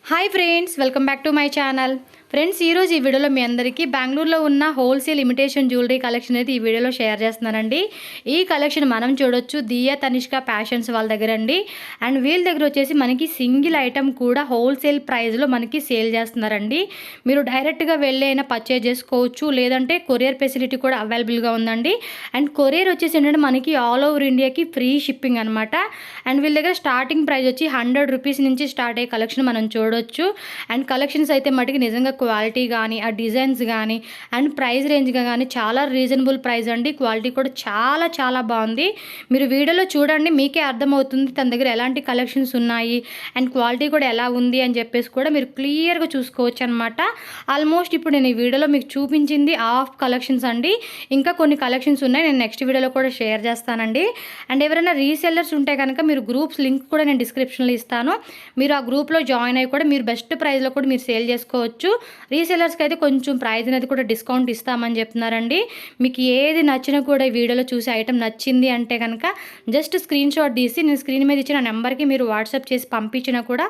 Hi friends, welcome back to my channel. Friends, ఈరోజు ఈ వీడియోలో మీ అందరికీ బెంగళూరులో ఉన్న హోల్సేల్ ఇమిటేషన్ జ్యువెలరీ కలెక్షన్ అయితే ఈ వీడియోలో షేర్ చేస్తున్నానండి. ఈ కలెక్షన్ మనం చూడొచ్చు దియా తనిష్క ఫ్యాషన్స్ వాళ్ళ దగ్గర అండి. అండ్ వీళ్ళ దగ్గర వచ్చేసి మనకి సింగిల్ ఐటమ్ కూడా హోల్సేల్ ప్రైస్లో మనకి సేల్ చేస్తున్నారండి. మీరు డైరెక్ట్గా వెళ్ళి అయినా పర్చేజ్ చేసుకోవచ్చు, లేదంటే కొరియర్ ఫెసిలిటీ కూడా అవైలబుల్గా ఉందండి. అండ్ కొరియర్ వచ్చేసి ఏంటంటే మనకి ఆల్ ఓవర్ ఇండియాకి ఫ్రీ షిప్పింగ్ అనమాట. అండ్ వీళ్ళ దగ్గర స్టార్టింగ్ ప్రైస్ వచ్చి 100 రూపీస్ నుంచి స్టార్ట్ అయ్యే కలెక్షన్ మనం చూడొచ్చు. అండ్ కలెక్షన్స్ అయితే మటుకు నిజంగా క్వాలిటీ కానీ, ఆ డిజైన్స్ కానీ, అండ్ ప్రైస్ రేంజ్గా కానీ చాలా రీజనబుల్ ప్రైస్ అండి. క్వాలిటీ కూడా చాలా చాలా బాగుంది. మీరు వీడియోలో చూడండి, మీకే అర్థమవుతుంది తన దగ్గర ఎలాంటి కలెక్షన్స్ ఉన్నాయి అండ్ క్వాలిటీ కూడా ఎలా ఉంది అని చెప్పేసి కూడా మీరు క్లియర్గా చూసుకోవచ్చు అనమాట. ఆల్మోస్ట్ ఇప్పుడు నేను ఈ వీడియోలో మీకు చూపించింది ఆఫ్ కలెక్షన్స్ అండి. ఇంకా కొన్ని కలెక్షన్స్ ఉన్నాయి, నేను నెక్స్ట్ వీడియోలో కూడా షేర్ చేస్తానండి. అండ్ ఎవరైనా రీసెల్లర్స్ ఉంటే కనుక మీరు గ్రూప్స్ లింక్ కూడా నేను డిస్క్రిప్షన్లో ఇస్తాను. మీరు ఆ గ్రూప్లో జాయిన్ అయ్యి కూడా మీరు బెస్ట్ ప్రైస్లో కూడా మీరు సేల్ చేసుకోవచ్చు. రీసెలర్స్కి అయితే కొంచెం ప్రైస్ అనేది కూడా డిస్కౌంట్ ఇస్తామని చెప్తున్నారండి. మీకు ఏది నచ్చినా కూడా ఈ వీడియోలో చూసి ఐటమ్ నచ్చింది అంటే కనుక జస్ట్ స్క్రీన్ షాట్ తీసి నేను స్క్రీన్ మీద ఇచ్చిన నెంబర్కి మీరు వాట్సాప్ చేసి పంపించినా కూడా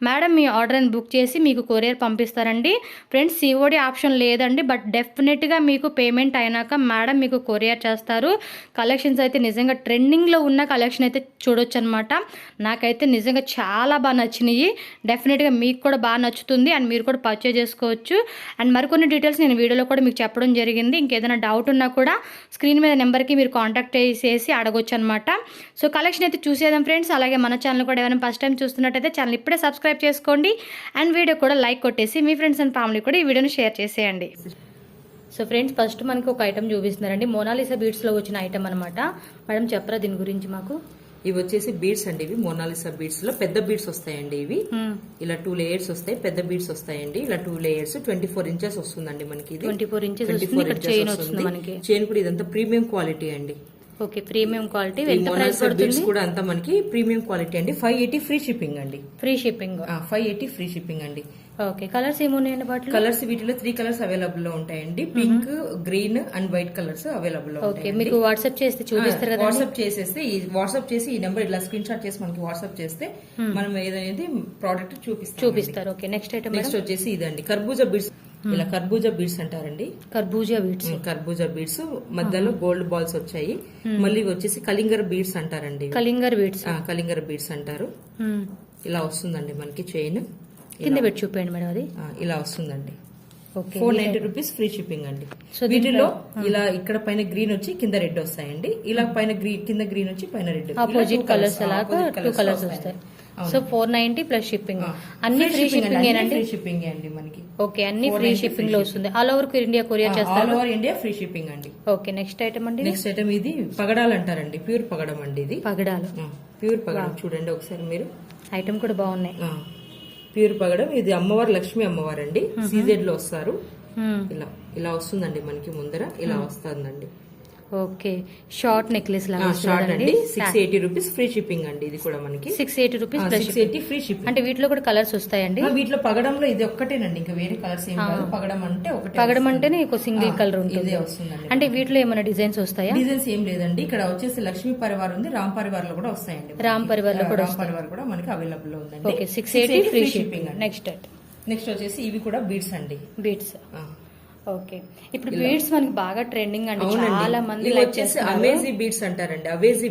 మేడం మీ ఆర్డర్ని బుక్ చేసి మీకు కొరియర్ పంపిస్తారండి. ఫ్రెండ్స్, సిఓడి ఆప్షన్ లేదండి, బట్ డెఫినెట్గా మీకు పేమెంట్ అయినాక మేడం మీకు కొరియర్ చేస్తారు. కలెక్షన్స్ అయితే నిజంగా ట్రెండింగ్లో ఉన్న కలెక్షన్ అయితే చూడొచ్చు అనమాట. నాకైతే నిజంగా చాలా బాగా నచ్చినాయి. డెఫినెట్గా మీకు కూడా బాగా నచ్చుతుంది అండ్ మీరు కూడా పర్చేజ్ చేసుకోవచ్చు. అండ్ మరికొన్ని డీటెయిల్స్ నేను వీడియోలో కూడా మీకు చెప్పడం జరిగింది. ఇంకేదైనా డౌట్ ఉన్నా కూడా స్క్రీన్ మీద నెంబర్కి మీరు కాంటాక్ట్ చేసి అడగొచ్చు అనమాట. సో కలెక్షన్ అయితే చూసేద్దాం ఫ్రెండ్స్. అలాగే మన ఛానల్ కూడా ఎవరైనా ఫస్ట్ టైం చూస్తున్నట్టయితే ఛానల్ ఇప్పుడే సబ్స్క్రైబ్ చేసుకోండి అండ్ వీడియో కూడా లైక్ కొట్టేసి మీ ఫ్రెండ్స్ అండ్ ఫ్యామిలీ కూడా ఈ వీడియోని షేర్ చేసేయండి. సో ఫ్రెండ్స్, ఫస్ట్ మనకి ఒక ఐటమ్ చూపిస్తున్నారండి. మోనాలిసా బీడ్స్లో వచ్చిన ఐటమ్ అనమాట. మేడం చెప్పరా దీని గురించి మాకు? ఇవి వచ్చేసి బీడ్స్ అండి. ఇవి మోనాలిసా బీడ్స్ లో పెద్ద బీడ్స్ వస్తాయండి. ఇవి ఇలా 2 లేయర్స్ వస్తాయి, పెద్ద బీడ్స్ వస్తాయండి. ఇలా 2 లేయర్స్ 24 ఇంచెస్ వస్తుందండి మనకి. ఇది 24 ఇంచెస్ వస్తుంది. మనకి చైన్ కూడా ఇదంతా ప్రీమియం క్వాలిటీ అండి. Okay, premium quality. Monalisa beads కూడా అంతా మనకి ప్రీమియం క్వాలిటీ అండి. 580 ఫ్రీ షిప్పింగ్ అండి. ఫ్రీ షిప్పింగ్ 580 ఫ్రీ షిప్పింగ్ అండి. ఓకే, కలర్స్ ఏమున్నాయండి వాటిలో? కలర్స్ వీటిలో 3 కలర్స్ అవైలబుల్ లో ఉంటాయండి. Pink, green and white colours available లో ఉంటాయి. మీకు వాట్సాప్ చేస్తే చూపిస్తారు కదా. వాట్సాప్ చేసి ఈ నెంబర్ ఇలా స్క్రీన్ షాట్ చేసి మనకి వాట్సాప్ చేస్తే మనం ఏదైతే ప్రోడక్ట్ చూపిస్తారు. ఓకే, నెక్స్ట్ ఐటమ్ వచ్చేసి ఇదండి కర్బూజా బీడ్స్. ఇలా కర్బూజా బీడ్స్ అంటారండి. కర్బూజా బీడ్స్ మధ్యలో గోల్డ్ బాల్స్ వచ్చాయి. మళ్ళీ వచ్చేసి కలింగర్ బీడ్స్ అంటారండి. కలింగర్ బీడ్స్ అంటారు. ఇలా వస్తుందండి మనకి చైన్. కింద పెట్టి చూపండి మేడం. అది ఇలా వస్తుందండి. 490 రూపీస్ ఫ్రీ షిప్పింగ్ అండి. వీటిలో ఇలా ఇక్కడ పైన గ్రీన్ వచ్చి కింద రెడ్ వస్తాయండి. ఇలా పైన కింద గ్రీన్ వచ్చి పైన రెడ్, ఆపోజిట్ కలర్స్ అలాగా 2 కలర్స్ వస్తాయి. So 490 plus shipping. అన్ని ఫ్రీ షిప్పింగ్ అండి మనకి. ఓకే, అన్ని ఫ్రీ షిప్పింగ్ లో వస్తుంది. ఆల్ ఓవర్ ఇండియా కొరియర్ చేస్తారు. All over India free shipping అండి. ఓకే, నెక్స్ట్ ఐటమ్ అండి. నెక్స్ట్ ఐటమ్ ఇది పగడాలు అంటారండి. ప్యూర్ పగడం అండి. ఇది పగడాలు, ప్యూర్ పగడం. చూడండి ఒకసారి మీరు. ఐటమ్ కూడా బాగున్నాయి. ప్యూర్ పగడం. ఇది అమ్మవారు, లక్ష్మీ అమ్మవారు అండి. సీజెడ్ లో వస్తారు. ఇలా వస్తుందండి మనకి ముందర. ఇలా వస్తుందండి. ఓకే, షార్ట్ నెక్లెస్ లాగా షార్ట్ అండి. 680 రూపీస్ ఫ్రీ షిప్పింగ్ అండి. ఇది కూడా మనకి 680 రూపీస్ 680 ఫ్రీ షిప్పింగ్. అంటే వీటిలో కూడా కలర్స్ వస్తాయండి. వీటిలో పగడంలో ఇది ఒక్కటేనండి, ఇంకా వేరే కలర్స్ ఏం కాదు. పగడం అంటే ఒకటే. పగడం అంటేనే ఒక సింగిల్ కలర్ ఉంటుంది. వస్తుందండి. అంటే వీటిలో ఏమైనా డిజైన్స్ వస్తాయా? డిజైన్స్ ఏం లేదండి. ఇక్కడ వచ్చేసి లక్ష్మీ పరివార్ ఉంది, రామ్ పరివార్ లో కూడా వస్తాయండి. రామ్ పరివార్ లో కూడా మనకి అవైలబుల్ లో ఉందండి. Okay, 680 free shipping. నెక్స్ట్ వచ్చేసి ఇవి కూడా బీడ్స్ అండి. బీడ్స్. ఓకే, ఇప్పుడు బీడ్స్ మనకి బాగా ట్రెండింగ్ అండి. చాలా మంది వచ్చేసి అవేజీ బీడ్స్ అంటారండి. అవేజీ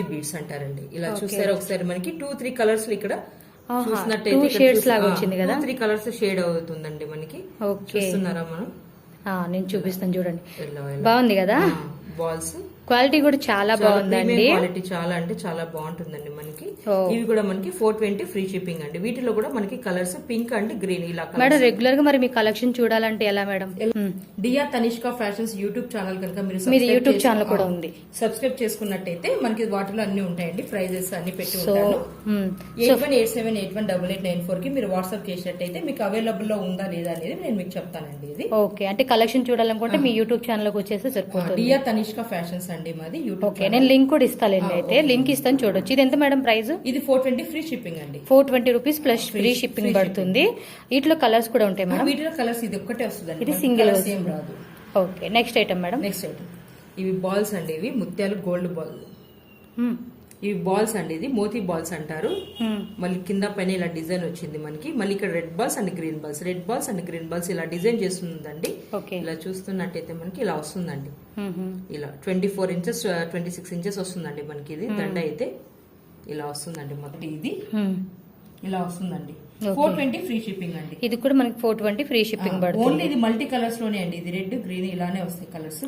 బీడ్స్ అంటారండి. ఇలా చూసారా ఒకసారి మనకి 2-3 కలర్స్ ఇక్కడ చూసినట్టయితే షేడ్స్ లాగా వచ్చింది కదా. 3 కలర్స్ షేడ్ అవుతుందండి మనకి. చూస్తున్నారా మనం? నేను చూపిస్తాను చూడండి. బాగుంది కదా. బాల్స్ క్వాలిటీ కూడా చాలా బాగుందండి. క్వాలిటీ చాలా అంటే చాలా బాగుంటుందండి మనకి. ఇవి కూడా మనకి 420 ఫ్రీ షిప్పింగ్ అండి. వీటిలో కూడా మనకి కలర్స్ పింక్ అండ్ గ్రీన్. ఇలా మేడం రెగ్యులర్ గా మరి మీ కలెక్షన్ చూడాలంటే ఎలా మేడం? దియా తనిష్క ఫ్యాషన్స్ యూట్యూబ్ ఛానల్ కనుక మీరు యూట్యూబ్ ఛానల్ కూడా ఉంది, సబ్స్క్రైబ్ చేసుకున్నట్టయితే మనకి వాటిలో అన్ని ఉంటాయండి. ప్రైజెస్ అన్ని పెట్టి ఉంటాను. 8187818894 కి మీరు వాట్సాప్ చేసినట్టయితే మీకు అవైలబుల్ లో ఉందా లేదా అనేది నేను మీకు చెప్తానండి. ఇది ఓకే, అంటే కలెక్షన్ చూడాలనుకుంటే మీ యూట్యూబ్ ఛానల్ కి వచ్చేస్తే సరిపోతుంది. దియా తనిష్క ఫ్యాషన్స్ అండి మాది యూట్యూబ్. ఓకే, నేను లింక్ కూడా ఇస్తానండి. అయితే లింక్ ఇస్తాను చూడొచ్చు. ఇది ఎంత మేడం ప్రైస్? ఇది 420 ఫ్రీ షిప్పింగ్ అండి. 420 రూపీస్ ప్లస్ ఫ్రీ షిప్పింగ్ పడుతుంది. వీటిలో కలర్స్ కూడా ఉంటాయి మేడం? వీటిలో కలర్స్ ఇది ఒక్కటే వస్తుంది, ఇది సింగిల్ సేమ్ రాదు. Okay, next item madam. ఇవి బాల్స్ అండి. ఇవి ముత్యాలు గోల్డ్ బాల్. ఇవి బాల్స్ అండి, ఇది మోతీ బాల్స్ అంటారు. మళ్ళీ కింద పైన ఇలా డిజైన్ వచ్చింది మనకి. మళ్ళీ ఇక్కడ red balls and green balls, red balls and green balls ఇలా డిజైన్ చేస్తుందండి. ఇలా చూస్తున్నట్టయితే మనకి ఇలా వస్తుందండి. ఇలా 24 ఇంచెస్ 26 ఇంచెస్ వస్తుందండి మనకి. ఇది దండ అయితే ఇలా వస్తుందండి. మొదటి ఇది ఇలా వస్తుందండి. 420 ఫ్రీ షిప్పింగ్ అండి. ఇది కూడా మనకి 420 ఫ్రీ షిప్పింగ్ పడుతుంది. ఓన్లీ ఇది మల్టీ కలర్స్ లోనే అండి. ఇది రెడ్ గ్రీన్ ఇలానే వస్తాయి కలర్స్,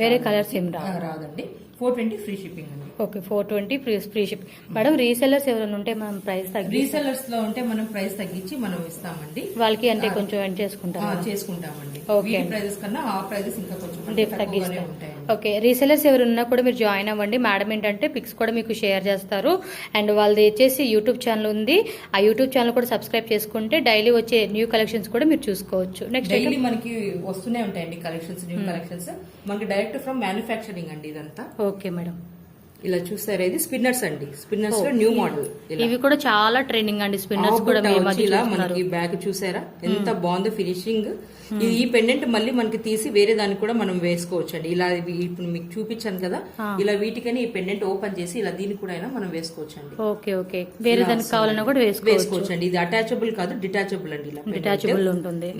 వేరే కలర్స్ ఏం రాదండి. 420 ఫ్రీ షిప్పింగ్ అండి. Okay, 420 free shipping. Madam resellers ఎవరైనా ఉంటే మనం ప్రైస్ రీసెల్లర్స్ లో ఉంటే మనం ప్రైస్ తగ్గించి మనం ఇస్తామండి వాళ్ళకి, అంటే కొంచెం ఎండ్ చేసుకుంటామండి. ఓకే, ప్రైజెస్ కన్నా ఆ ప్రైజెస్ ఇంకా కొంచెం తగ్గిస్తాం. ఓకే, రీసెల్లర్స్ ఎవరు ఉన్నా కూడా మీరు జాయిన్ అవ్వండి. మేడం ఏంటంటే పిక్స్ కూడా మీకు షేర్ చేస్తారు. అండ్ వాళ్ళది వచ్చేసి యూట్యూబ్ ఛానల్ ఉంది. ఆ యూట్యూబ్ ఛానల్ కూడా సబ్స్క్రైబ్ చేసుకుంటే డైలీ వచ్చే న్యూ కలెక్షన్స్ కూడా మీరు చూసుకోవచ్చు. నెక్స్ట్ డైలీ మనకి వస్తూనే ఉంటాయండి కలెక్షన్స్, న్యూ కలెక్షన్స్. మనకి డైరెక్ట్ ఫ్రమ్ మ్యానుఫ్యాక్చరింగ్ అండి ఇదంతా. ఓకే మేడం, ఇలా చూసారా, ఇది స్పిన్నర్స్ అండి. స్పిన్నర్స్ లో న్యూ మోడల్. ఇవి కూడా చాలా ట్రెండింగ్ అండి స్పిన్నర్స్ కూడా. ఇలా మనకి బ్యాగ్ చూసారా ఎంత బాగుందో ఫినిషింగ్. ఈ పెండెంట్ మళ్ళీ మనకి తీసి వేరే దానికి కూడా మనం వేసుకోవచ్చు అండి. ఇలా ఇప్పుడు మీకు చూపించాను కదా, ఇలా వీటికని ఈ పెండెంట్ ఓపెన్ చేసి ఇలా దీనికి కూడా అయినా మనం వేసుకోవచ్చు అండి. ఓకే ఓకే, వేరే దానికి కావాలన్నా కూడా వేసుకోవచ్చు అండి. ఇది అటాచబుల్ కాదు, డిటాచబుల్ అండి. ఇలా డిటాచబుల్ ఉంటుంది.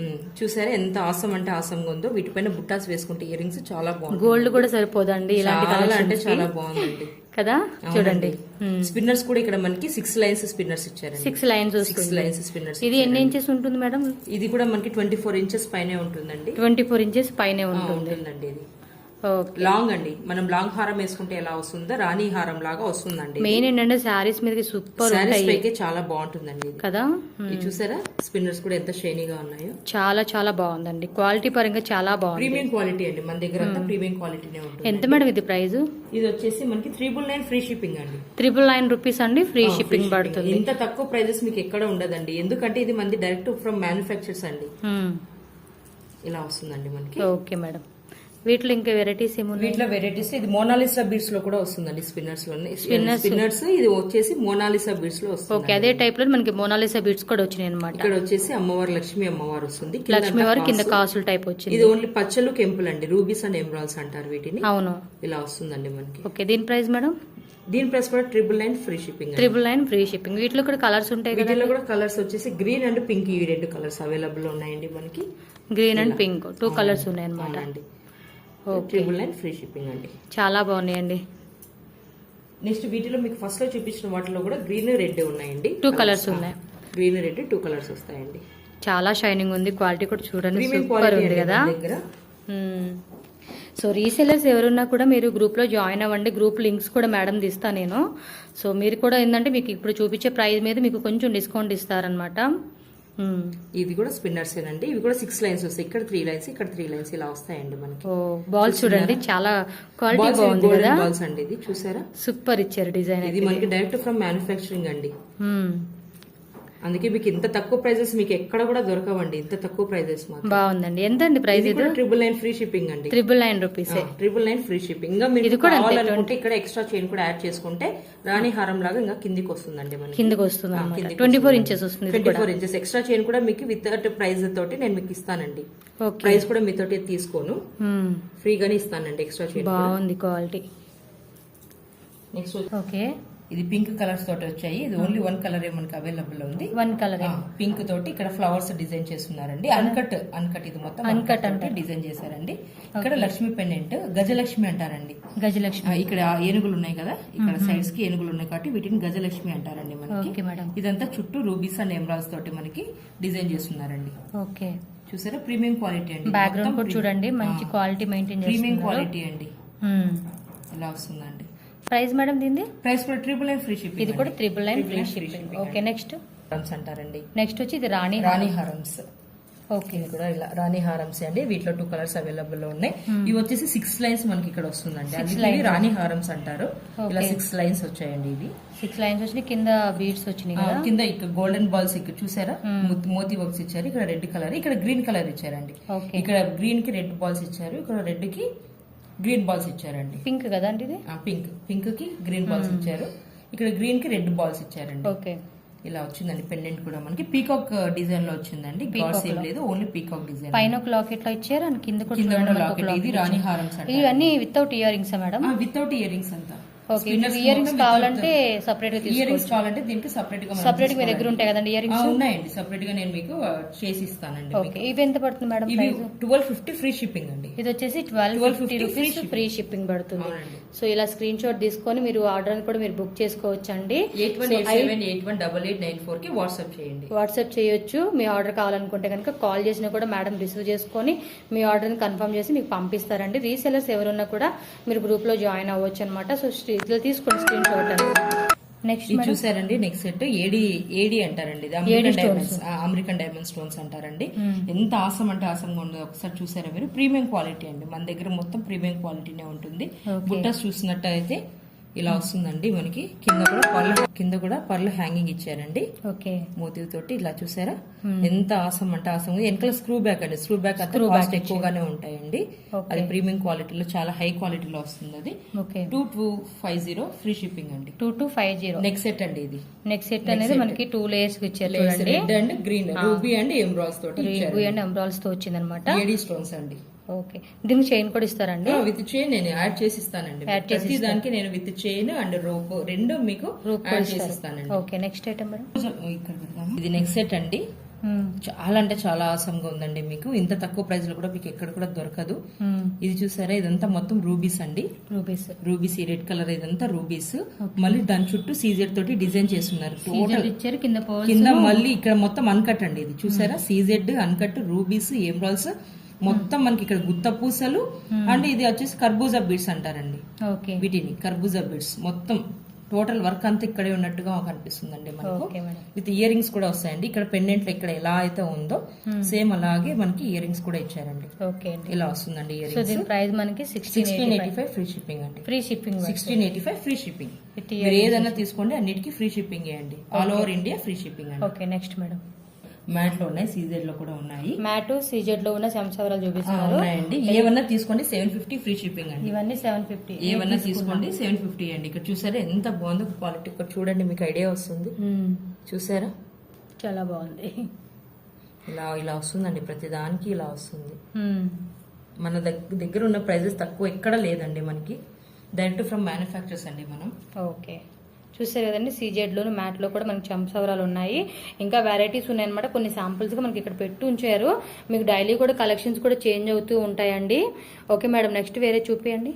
చూసారా ఎంత ఆసం అంటే ఆసంగా ఉందో. వీటిపైన బుట్టాస్ వేసుకుంటే ఇయర్ రింగ్స్ చాలా బాగుంది. గోల్డ్ కూడా సరిపోదండి, చాలా అంటే చాలా బాగుందండి కదా. చూడండి, స్పిన్నర్స్ కూడా ఇక్కడ మనకి 6 లైన్స్ స్పిన్నర్స్ ఇచ్చారు. 6 లైన్స్ స్పిన్నర్స్. ఇది ఎన్ని ఇంచెస్ ఉంటుంది మేడం? ఇది కూడా మనకి 24 ఇంచెస్ పైనే ఉంటుందండి. 24 ఇంచెస్ పైనే ఉంటుందండి. ఇది లాంగ్ అండి. మనం లాంగ్ హారం వేసుకుంటే ఎలా వస్తుందో రాణి హారం లాగా వస్తుందండి. మెయిన్ ఏంటంటే శారీస్ మీద సూపర్ పైకి చాలా బాగుంటుందండి కదా. చూసారా స్పిన్నర్స్ కూడా ఎంత షైనీగా ఉన్నాయో. చాలా చాలా బాగుందండి. క్వాలిటీ పరంగా చాలా బాగుంది. ప్రీమియం క్వాలిటీ అండి. మన దగ్గర అంతా ప్రీమియం క్వాలిటీనే ఉంటుంది. ఎంత మేడం ఇది ప్రైస్? ఇది వచ్చేసి మనకి 399 ఫ్రీ షిప్పింగ్ అండి. 399 రూపీస్ అండి ఫ్రీ షిప్పింగ్ పడుతుంది. ఇంత తక్కువ ప్రైజెస్ మీకు ఎక్కడ ఉండదండి. ఎందుకంటే ఇది మనది డైరెక్ట్ ఫ్రమ్ మ్యానుఫ్యాక్చర్స్ అండి. ఇలా వస్తుందండి మనకి. ఓకే మేడం, వీటిలో ఇంకా వెరైటీస్ ఏమున్నాయి? వీటిలో వెరైటీస్ ఇది మోనాలిసా బీడ్స్ లో కూడా వస్తుందండి. స్పిన్నర్స్ లోనే స్పిన్నర్స్ ఇది వచ్చేసి మోనాలిసా బీడ్స్ లో వస్తుంది. ఓకే, అదే టైప్ లో మనకి మోనాలిసా బీడ్స్ కూడా వచ్చినాయి అనమాట. ఇక్కడ వచ్చేసి అమ్మవారు లక్ష్మీ అమ్మవారు వస్తుంది. లక్ష్మీ వారు కింద కాసులు టైప్ వచ్చింది. ఇది ఓన్లీ పచ్చలు కెంపులు అండి. రూబీస్ అండ్ ఎమరాల్డ్స్ అంటారు వీటిని. అవును, ఇలా వస్తుందండి మనకి. ఓకే, దీని ప్రైస్ మేడం? దీని ప్రైస్ కూడా 999 ఫ్రీ షిప్పింగ్. 999 free shipping. వీటిలో కూడా కలర్స్ ఉంటాయి కదా. వీటిలో కూడా కలర్స్ వచ్చేసి గ్రీన్ అండ్ పింక్, ఈ 2 కలర్స్ అవైలబుల్ ఉన్నాయండి మనకి. గ్రీన్ అండ్ పింక్ 2 కలర్స్ ఉన్నాయి అనమాట. 999 ఫ్రీ షిప్పింగ్ అండి. చాలా బాగున్నాయండి. నెక్స్ట్ వీటిలో మీకు ఫస్ట్ లో చూపించిన వాటిలో కూడా గ్రీన్ రెడ్ ఉన్నాయండి. 2 కలర్స్ ఉన్నాయి. గ్రీన్ రెడ్ 2 కలర్స్ వస్తాయండి. చాలా షైనింగ్ ఉంది. క్వాలిటీ కూడా చూడండి సూపర్ ఉంది కదా. సో రీసెలర్స్ ఎవరున్నా కూడా మీరు గ్రూప్లో జాయిన్ అవ్వండి. గ్రూప్ లింక్స్ కూడా మేడం తీస్తా నేను. సో మీరు కూడా ఏంటంటే మీకు ఇప్పుడు చూపించే ప్రైస్ మీద మీకు కొంచెం డిస్కౌంట్ ఇస్తారనమాట. ఇది కూడా స్పిన్నర్స్ అండి. ఇవి కూడా 6 లైన్స్ వస్తాయి. ఇక్కడ 3 లైన్స్, ఇక్కడ 3 లైన్స్ ఇలా వస్తాయండి మనకి. బాల్స్ చూడండి చాలా క్వాలిటీ బాగుంది కదా. బాల్స్ అండి ఇది చూసారా, సూపర్ ఇచ్చారు డిజైన్. ఇది మనకి డైరెక్ట్ ఫ్రమ్ మ్యానుఫ్యాక్చరింగ్ అండి. అందుకే మీకు ఇంత తక్కువ ప్రైజెస్ మీకు ఎక్కడ కూడా దొరకవండి. ఇంత తక్కువ ప్రైజెస్ బాగుందండి. ఎంత అండి ప్రైస్? ఇది 999 ఫ్రీ షిప్పింగ్ అండి. 999 రూపీస్. 999 free shipping. ఇంకా మీరు కావాలనుకుంటే ఇక్కడ ఎక్స్ట్రా చైన్ కూడా యాడ్ చేసుకుంటే రాణి హారం లాగా ఇంకా కిందికి వస్తుందండి మనకి. కిందికి వస్తుంది 24 ఇంచెస్ వస్తుంది. 24 ఇంచెస్ ఎక్స్ట్రా చైన్ కూడా మీకు వితౌట్ ప్రైస్ తోటి నేను మీకు ఇస్తానండి. ప్రైస్ కూడా మీతోటి తీసుకోను, ఫ్రీగానే ఇస్తానండి ఎక్స్ట్రా చైన్. బాగుంది క్వాలిటీ. నెక్స్ట్ ఓకే, ఇది పింక్ కలర్స్ తోటి వచ్చాయి. ఇది ఓన్లీ 1 కలర్ మనకి అవైలబుల్ ఉంది. 1 కలర్ పింక్ తోటి ఇక్కడ ఫ్లవర్స్ డిజైన్ చేస్తున్నారండి. అన్కట్ ఇది మొత్తం అన్కట్ అంటే డిజైన్ చేశారండి. ఇక్కడ లక్ష్మీ పెండెంట్ గజలక్ష్మి అంటారండి. గజలక్ష్మి. ఇక్కడ ఏనుగులు ఉన్నాయి కదా, ఇక్కడ సైడ్స్ కి ఏనుగులు ఉన్నాయి కాబట్టి వీటిని గజలక్ష్మి అంటారండి మనకి. ఇదంతా చుట్టూ రూబీస్ అండ్ ఎమరాల్డ్స్ తోటి మనకి డిజైన్ చేస్తున్నారండి. ఓకే, చూసారా ప్రీమియం క్వాలిటీ అండి. బ్యాక్గ్రౌండ్ కూడా చూడండి మంచి క్వాలిటీ మెయింటైన్ చేస్తున్నారు. ప్రీమియం క్వాలిటీ అండి. ఇలా వస్తుందండి. ప్రైస్ మేడం దీనిది? ప్రైస్ కూడా 999 ఫ్రీ షిప్పింగ్. ఇది కూడా 999 ఫ్రీ షిప్పింగ్. ఓకే, నెక్స్ట్ హారమ్స్ అంటారండి. నెక్స్ట్ వచ్చి ఇది రాణి హారమ్స్. ఓకే, ఇది కూడా ఇలా రాణి హారమ్స్ అండి. వీటిలో 2 కలర్స్ అవైలబుల్ లో ఉన్నాయి. ఇవి వచ్చేసి 6 లైన్స్ మనకి ఇక్కడ వస్తుందండి. అది రాణి హారమ్స్ అంటారు. ఇలా 6 లైన్స్ వచ్చాయండి. ఇవి 6 లైన్స్ వచ్చినాయి. కింద బీడ్స్ వచ్చినాయి. కింద ఇక్కడ గోల్డెన్ బాల్స్ ఇక్కడ చూసారా, మోతీ వర్క్స్ ఇచ్చారు. ఇక్కడ రెడ్ కలర్, ఇక్కడ గ్రీన్ కలర్ ఇచ్చారండి. ఇక్కడ గ్రీన్ కి రెడ్ బాల్స్ ఇచ్చారు, ఇక్కడ రెడ్ కి గ్రీన్ బాల్స్ ఇచ్చారండి. పింక్ కదా అండి ఇది? పింక్ కి గ్రీన్ బాల్స్ ఇచ్చారు. ఇక్కడ గ్రీన్ కి రెడ్ బాల్స్ ఇచ్చారండి. ఓకే, ఇలా వచ్చిందండి. పెండెంట్ కూడా మనకి పీకాక్ డిజైన్ లో వచ్చిందండి. గాడ్స్ ఏం లేదు, ఓన్లీ పీకాక్ డిజైన్. పైన ఒక లాకెట్ లో ఇచ్చారు అండ్ కింద లాకెట్. ఇది రాణి హారమ్స్. ఇవన్నీ without ear rings madam? Without ear rings అంతా. ఓకే ఇయర్ రింగ్స్ కావాలంటే సపరేట్ గా ఇయర్ రింగ్స్ కావాలంటే దీనికి సపరేట్ గా సపరేట్ మీ దగ్గర ఉంటాయి కదండి ఇయర్ రింగ్స్ ఉన్నాయండి. సపరేట్ గా నేను మీకు చేసి ఇస్తానండి. ఓకే ఇవి ఎంత పడుతుంది మేడం? ఇవి 1250 ఫ్రీ షిప్పింగ్ అండి. ఇది వచ్చేసి 1250 రూపీస్ ఫ్రీ షిప్పింగ్ పడుతుంది. సో ఇలా స్క్రీన్ షాట్ తీసుకొని మీరు ఆర్డర్ కూడా మీరు బుక్ చేసుకోవచ్చు అండి. 8187818894 కి వాట్సాప్ చేయండి. వాట్సాప్ చేయొచ్చు. మీ ఆర్డర్ కావాలనుకుంటే కనుక కాల్ చేసినా కూడా మేడం రిసీవ్ చేసుకొని మీ ఆర్డర్ ని కన్ఫర్మ్ చేసి మీకు పంపిస్తారండి. రీసెలర్స్ ఎవరున్నా కూడా మీరు గ్రూప్ లో జాయిన్ అవ్వచ్చు అనమాట. సో ఇట్లా తీసుకోండి స్క్రీన్ షాట్ అండి. నెక్స్ట్ చూసారండి నెక్స్ట్ సెట్ ఏడి అంటారండి. ఇది అమెరికన్ డైమండ్ స్టోన్స్ అంటారండి. ఎంత ఆసం అంటే ఆసంగా ఉండదు. ఒకసారి చూసారా మీరు? ప్రీమియం క్వాలిటీ అండి. మన దగ్గర మొత్తం ప్రీమియం క్వాలిటీనే ఉంటుంది. బుట్టాస్ చూసినట్టయితే ఇలా వస్తుందండి. మనకి కింద కూడా పర్లు హ్యాంగింగ్ ఇచ్చారండి. ఓకే మోతీ తోటి ఇలా చూసారా? ఎంత ఆసం అంటే ఆసం. వెనకాల స్క్రూ బ్యాక్ అండి. స్క్రూ బ్యాక్ అంతా కాస్ట్ ఎక్కువగానే ఉంటాయండి. అది ప్రీమియం క్వాలిటీలో చాలా హై క్వాలిటీలో వస్తుంది. అది 2250 ఫ్రీ షిప్పింగ్ అండి. 2250 నెక్స్ట్ సెట్ అండి. ఇది నెక్స్ట్ సెట్ అనేది మనకి 2 లేయర్స్ ఇచ్చారు. Red and green ruby and emeralds తోటి రూబీ అండ్ ఎమరాల్డ్స్ తో వచ్చింది అనమాట. ఏడీ స్టోన్స్ అండి. ఓకే దీనికి చైన్ కూడా ఇస్తారండి? విత్ చైన్ నేను యాడ్ చేసి ఇస్తానండి. ప్రతి దానికి నేను విత్ చైన్ అండ్ రోప్ రెండు మీకు యాడ్ చేసి ఇస్తానండి. ఓకే నెక్స్ట్ ఐటమ్ ఇక్కడ పెడతాము. ఇది నెక్స్ట్ సెట్ అండి. చాలా అంటే చాలా ఆసంగా ఉందండి. మీకు ఇంత తక్కువ ప్రైస్ లో కూడా మీకు ఎక్కడ కూడా దొరకదు. ఇది చూసారా? ఇదంతా మొత్తం రూబీస్ అండి. రూబీస్ ఈ రెడ్ కలర్ ఇదంతా రూబీస్. మళ్ళీ దాని చుట్టూ సీజెడ్ తోటి డిజైన్ చేస్తున్నారు. ఇచ్చారు కింద మళ్ళీ ఇక్కడ మొత్తం అన్కట్ అండి. ఇది చూసారా? సీజెడ్ అన్కట్ రూబీస్ ఎమరాల్డ్స్ మొత్తం మనకి ఇక్కడ గుత్త పూసలు అండ్ ఇది వచ్చేసి కర్బూజా బీడ్స్ అంటారండి. వీటిని కర్బూజా బీడ్స్ మొత్తం టోటల్ వర్క్ అంతా ఇక్కడే ఉన్నట్టుగా కనిపిస్తుందండి మనకు. విత్ ఇయర్ రింగ్స్ కూడా వస్తాయండి. ఇక్కడ పెండెంట్లు ఇక్కడ ఎలా అయితే ఉందో సేమ్ అలాగే మనకి ఇయర్ రింగ్స్ కూడా ఇచ్చారండి. ఇలా వస్తుందండి ఇయర్ రింగ్స్. ప్రైస్ మనకి 1685 ఫ్రీ షిప్పింగ్ అండి. Free shipping 1685 free shipping. మీరు ఏదైనా తీసుకోండి అన్నిటికీ ఫ్రీ షిప్పింగ్ అండి. All over India free shipping అండి. Okay next madam. మ్యాట్ లో ఉన్నాయి, సీజెడ్ లో కూడా ఉన్నాయి. మ్యాట్ సీజెడ్ లో ఉన్న సంవత్సరాలు చూపిస్తున్నారు. ఉన్నాయండి. ఏమన్నా తీసుకోండి 750 ఫ్రీ షిప్పింగ్ అండి. ఇవన్నీ 750. ఏమన్నా తీసుకోండి 750 అండి. ఇక్కడ చూసారా ఎంత బాగుందో క్వాలిటీ. ఇక్కడ చూడండి మీకు ఐడియా వస్తుంది. చూసారా? చాలా బాగుంది. ఇలా వస్తుందండి. ప్రతి దానికి ఇలా వస్తుంది. మన దగ్గర ఉన్న ప్రైజెస్ తక్కువ ఎక్కడ లేదండి మనకి. డైరెక్ట్ ఫ్రమ్ మ్యానుఫ్యాక్చర్స్ అండి మనం. ఓకే చూసారు కదండి. సీజెడ్ లోను మ్యాట్ లో కూడా మనకి చంపసవరాలు ఉన్నాయి. ఇంకా వెరైటీస్ ఉన్నాయన్నమాట. కొన్ని శాంపుల్స్ గా మనకి ఇక్కడ పెట్టి ఉంచారు. మీకు డైలీ కూడా కలెక్షన్స్ కూడా చేంజ్ అవుతూ ఉంటాయండి. ఓకే మేడం నెక్స్ట్ వేరే చూపియండి.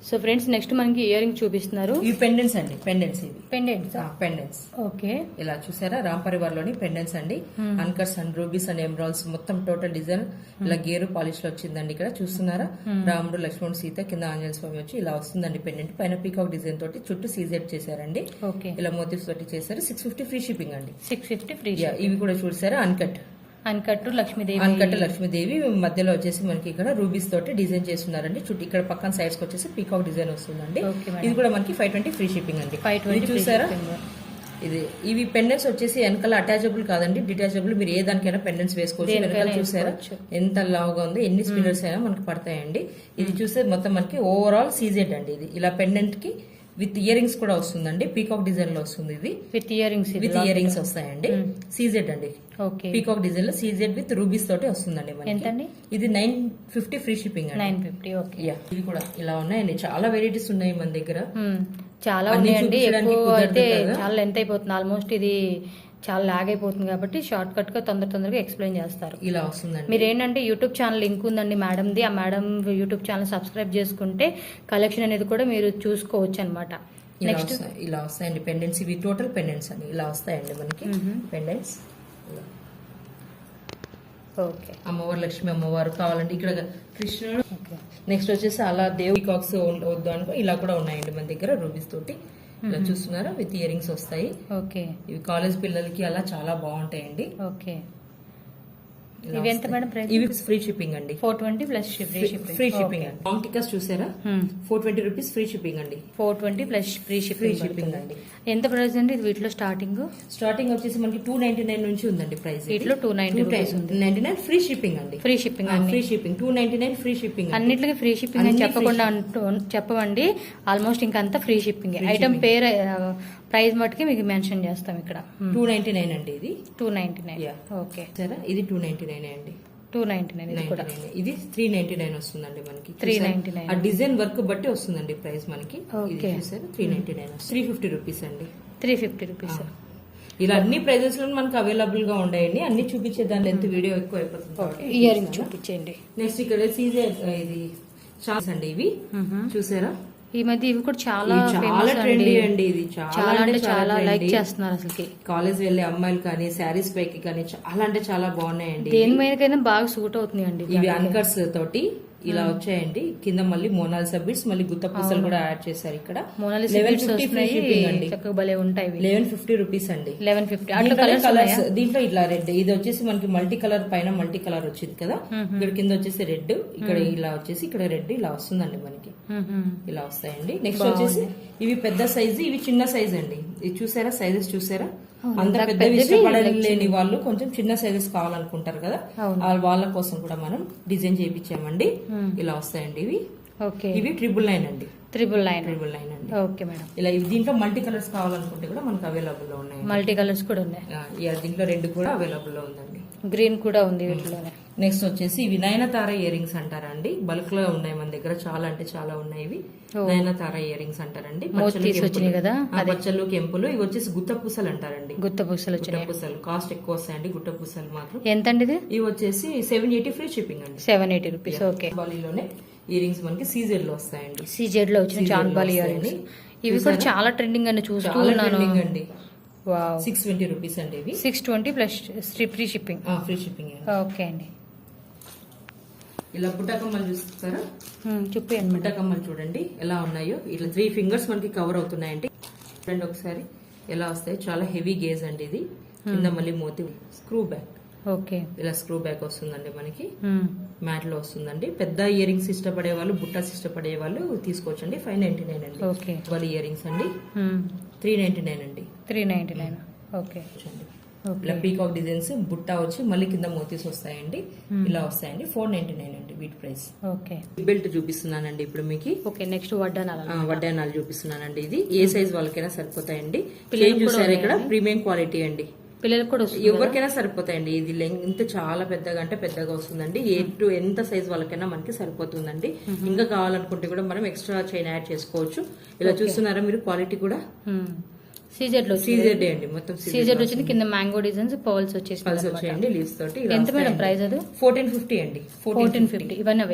సో ఫ్రెండ్స్ నెక్స్ట్ మనకి ఇయర్ రింగ్ చూపిస్తున్నారు. ఇవి పెండెంట్స్ అండి. పెండెంట్స్ పెండెంట్స్ ఓకే ఇలా చూసారా? రామ్ పరివార్ లోని పెండెంట్స్ అండి. అన్కట్స్ అండ్ రూబీస్ అండ్ ఎమరాల్డ్స్ మొత్తం టోటల్ డిజైన్ ఇలా గేరు పాలిష్ లో వచ్చిందండి. ఇక్కడ చూస్తున్నారా? రాముడు లక్ష్మణుడు సీత కింద ఆంజనేయ స్వామి వచ్చి ఇలా వస్తుందండి. పెండెంట్ పైన పీకాక్ డిజైన్ తోటి చుట్టూ సీజెడ్ చేశారండి. ఇలా మోటివ్స్ తోటి చేశారు. 650 ఫ్రీ షిప్పింగ్ అండి. 650 ఫ్రీ. ఇవి కూడా చూసారా? అన్కట్ లక్ష్మీదేవి మధ్యలో వచ్చేసి మనకి ఇక్కడ రూబీస్ తోటి డిజైన్ చేస్తున్నారండి. చుట్టూ ఇక్కడ పక్కన సైడ్స్ వచ్చేసి పీకాక్ డిజైన్ వస్తుందండి. ఇది కూడా మనకి 520 ఫ్రీ షిప్పింగ్ అండి. చూసారా? ఇవి పెండెంట్స్ వచ్చేసి వెనకాల అటాచబుల్ కాదండి, డిటాచబుల్. మీరు ఏ దానికైనా పెండెంట్స్ వేసుకోవచ్చు. వెనకాల చూసారా ఎంత లావుగా ఉంది. ఎన్ని స్పిన్నర్స్ అయినా మనకి పడతాయండి. ఇది చూస్తే మొత్తం మనకి ఓవరాల్ సీజెడ్ అండి. ఇది ఇలా పెండెంట్ కి విత్ ఇయర్ రింగ్స్ కూడా వస్తుందండి. పీకాక్ డిజైన్ లో వస్తుంది. ఇది విత్ ఇయర్ రింగ్స్ వస్తాయండి. సీజెడ్ అండి. పీకాక్ డిజైన్ లో సీజెడ్ విత్ రూబీస్ తోటి వస్తుందండి మనకి. ఇది 950 ఫ్రీ షిప్పింగ్ అండి. 950. ఇవి కూడా ఇలా ఉన్నాయండి. చాలా వెరైటీస్ ఉన్నాయి మన దగ్గర. చాలా ఉన్నాయండి. ఎక్కువ అయితే చాలా లెంత్ అయిపోతుంది. ఆల్మోస్ట్ ఇది చాలా లాగ్ అయిపోతుంది కాబట్టి షార్ట్ కట్ గా తొందరగా ఎక్స్ప్లెయిన్ చేస్తారు. ఇలా వస్తుందండి. మీరు ఏంటంటే యూట్యూబ్ ఛానల్ లింక్ ఉందండి మేడంది. ఆ మేడం యూట్యూబ్ ఛానల్ సబ్స్క్రైబ్ చేసుకుంటే కలెక్షన్ అనేది కూడా మీరు చూసుకోవచ్చు అనమాట. నెక్స్ట్ ఇలా వస్తాయండి పెండెంట్స్. ఇవి టోటల్ పెండెంట్స్ అండి. ఇలా వస్తాయండి మనకి పెండెంట్స్. ఓకే అమ్మవారు లక్ష్మి అమ్మవారు కావాలంటే ఇక్కడ కృష్ణుడు. నెక్స్ట్ వచ్చేసి అలా దేవి కాక్స్ వద్దు అనుకో ఇలా కూడా ఉన్నాయండి మన దగ్గర రూబీస్ తోటి. ఇలా చూస్తున్నారా? విత్ ఇయర్ రింగ్స్ వస్తాయి. ఓకే ఇవి కాలేజ్ పిల్లలకి అలా చాలా బాగుంటాయండి. ఓకే ఇవి ఎంత మేడం ప్రైస్? ఇవి ఫ్రీ షిప్పింగ్ అండి. 420 ప్లస్ ఫ్రీ షిప్పింగ్ అండి. లాంగ్ టికెట్స్ చూసారా? 420 రూపీస్ ఫ్రీ షిప్పింగ్ అండి. 420 ప్లస్ ఫ్రీ షిప్పింగ్ అండి. ఎంత ప్రైస్ అండి వీటిలో? స్టార్టింగ్ వచ్చేసి మనకి 299 నుంచి ఉందండి ప్రైస్. వీటిలో 299 ఫ్రీ షిప్పింగ్ అండి. Free shipping 299 free shipping. అన్నిటికీ ఫ్రీ షిప్పింగ్ అని చెప్పకుండా చెప్పవండి. ఆల్మోస్ట్ ఇంకంతా ఫ్రీ షిప్పింగ్. ఐటమ్ పేరు ప్రైస్ మట్టుకి మీకు మెన్షన్ చేస్తాం ఇక్కడ. 299 అండి. ఇది 299. ఓకే సరే ఇది 299 అండి. 299 ఇది కూడా 99. ఇది 399 వస్తుందండి మనకి. 399. ఆ డిజైన్ వర్క్ బట్టి వస్తుందండి ప్రైస్ మనకి. ఇది ఓకే. చూసారు 399 350 రూపీస్ అండి. 350 రూపీస్. ఇలా అన్ని ప్రైజెస్ లో మనకు అవైలబుల్ గా ఉన్నాయండి. అన్ని చూపించే దాని లెంత్ వీడియో ఎక్కువ అయిపోతుంది. ఇయర్ రింగ్ చూపించండి. నెక్స్ట్ ఇక్కడ సీజర్ ఇది షార్ట్స్ అండి. ఇవి చూసారా ఈ మధ్య ఇవి కూడా చాలా చాలా ట్రెండీ అండి. ఇది చాలా అంటే చాలా లైక్ చేస్తున్నారు అసలుకి. కాలేజ్ వెళ్ళే అమ్మాయిలు కానీ శారీస్ పైకి కానీ చాలా అంటే చాలా బాగున్నాయండి. దేని మీదకైనా బాగా సూట్ అవుతుంది అండి. ఇవి అన్కర్స్ తోటి ఇలా వచ్చాయండి. కింద మళ్ళీ మోనాలిసా బిట్స్ మళ్ళీ గుత్త పూసలు కూడా యాడ్ చేశారు ఇక్కడ. మోనాలిసా బిట్స్ వస్తున్నాయి, చక్కగా భలే ఉంటాయి. 1150 రూపీస్ అండి. 1150. కలర్స్ దీంట్లో ఇట్లా రెడ్, ఇది వచ్చేసి మనకి మల్టీ కలర్ పైన మల్టీ కలర్ వచ్చింది కదా. ఇక్కడ కింద వచ్చేసి రెడ్, ఇక్కడ ఇలా వచ్చేసి ఇక్కడ రెడ్ ఇలా వస్తుందండి మనకి. ఇలా వస్తాయండి. నెక్స్ట్ వచ్చేసి ఇవి పెద్ద సైజు, ఇవి చిన్న సైజ్ అండి. ఇది చూసారా, సైజెస్ చూసారా. అంత పెద్దవి ఇష్టపడలేని వాళ్ళు కొంచెం చిన్న సైజెస్ కావాలనుకుంటారు కదా, వాళ్ళ కోసం కూడా మనం డిజైన్ చేయించామండి. ఇలా వస్తాయండి ఇవి. ఇవి 999 అండి. 999 అండి. Okay madam. ఇలా దీంట్లో మల్టీ కలర్స్ కావాలనుకుంటే కూడా మనకు అవైలబుల్ లో ఉన్నాయి. మల్టీ కలర్స్ కూడా ఉన్నాయి. దీంట్లో రెడ్ కూడా అవైలబుల్ లో ఉందండి. గ్రీన్ కూడా ఉంది వీటిలోనే. నెక్స్ట్ వచ్చేసి ఇవి నయనతార ఇయర్ రింగ్స్ అంటారండి. బల్క్ లో ఉన్నాయి మన దగ్గర, చాలా అంటే చాలా ఉన్నాయి. ఇవి నయనతార ఇయర్ రింగ్స్ అంటారండి. పచ్చళ్ళు కెంపులు. ఇవి వచ్చేసి గుత్త పూసలు అంటారండి. గుత్త పూసలు కాస్ట్ ఎక్కువ వస్తాయండి గుట్ట పూసలు మాత్రం. ఎంత అండి ఇది? ఇవి వచ్చేసి 780 ఫ్రీ షిప్పింగ్ అండి. 780 రూపీస్. ఓకే. బాలీలోనే ఇయర్ రింగ్స్ మనకి సీజెడ్ లో వస్తాయండి. సీజెడ్ లో వచ్చిన చాంద్బాలి ఇయర్ రింగ్స్. ఇవి కూడా చాలా ట్రెండింగ్ అండి, చూస్తున్నాను అండి. 620 రూపీస్ అండి. ఇవి 620 plus free shipping. Free shipping. Okay అండి. ఇలా బుట్టకమ్మలు చూస్తారా, చూపించండి. బుట్టకమ్మలు చూడండి ఎలా ఉన్నాయో. ఇట్లా 3 ఫింగర్స్ మనకి కవర్ అవుతున్నాయండి. రెండు ఒకసారి ఎలా వస్తాయి. చాలా హెవీ గేజ్ అండి ఇది. కింద మళ్ళీ మోతి స్క్రూ బ్యాక్. ఓకే. ఇలా స్క్రూ బ్యాక్ వస్తుందండి మనకి. మ్యాట్ లో వస్తుందండి. పెద్ద ఇయర్ రింగ్స్ ఇష్టపడే వాళ్ళు, బుట్టాస్ ఇష్టపడే వాళ్ళు తీసుకోవచ్చండి. 599 అండి. ఓకే. ఇయర్ రింగ్స్ అండి 399 అండి. 399. ఓకే. ఇలా పీకాక్ డిజైన్స్ బుట్ట వచ్చి మళ్ళీ కింద మోతీస్ వస్తాయండి. ఇలా వస్తాయండి. 499 అండి వీటి ప్రైస్. ఓకే. బెల్ట్ చూపిస్తున్నానండి ఇప్పుడు మీకు. ఓకే. నెక్స్ట్ వడ్డానాలు చూపిస్తున్నానండి. ఇది ఏ సైజ్ వాళ్ళకైనా సరిపోతాయండి. ప్లేన్ చూసారా ఇక్కడ, ప్రీమియం క్వాలిటీ అండి. పిల్లలకు కూడా ఎవరికైనా సరిపోతాయండి. ఇది లెంగ్త్ చాలా పెద్దగా అంటే పెద్దగా వస్తుందండి. ఎంత సైజ్ వాళ్ళకైనా మనకి సరిపోతుందండి. ఇంకా కావాలనుకుంటే కూడా మనం ఎక్స్ట్రా చైన్ యాడ్ చేసుకోవచ్చు. ఇలా చూస్తున్నారా మీరు, క్వాలిటీ కూడా సీజెడ్ అండి. మొత్తం సీజెడ్ వచ్చింది. కింద మ్యాంగో డిజైన్స్ పర్ల్స్ వచ్చాయండి లీవ్స్ తోటి. ఎంత మేడం ప్రైస్ అది? 1450 అండి. 1450.